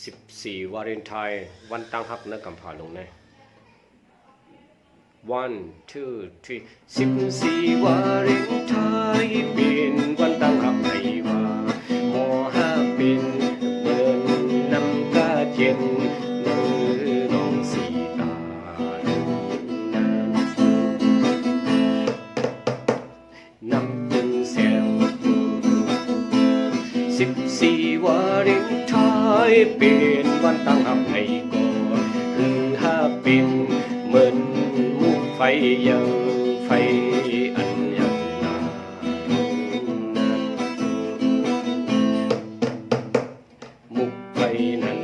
14วาเลนไทน์วันตั้งฮักนักกำพร้าลงใน one two three 14วาเลนไทน์เป็นวันตั้งฮักในว่าหมอฮักเป็นเบิ่นนำกาเจนเนื้อน้องสีตาน้ำตึงแซว14วาเลนไทน์เป็นวันตั้งฮักในก่อนฮักเป็นเหมือนมุกไฟเยาไฟอันยาวนานมุกไฟนั้น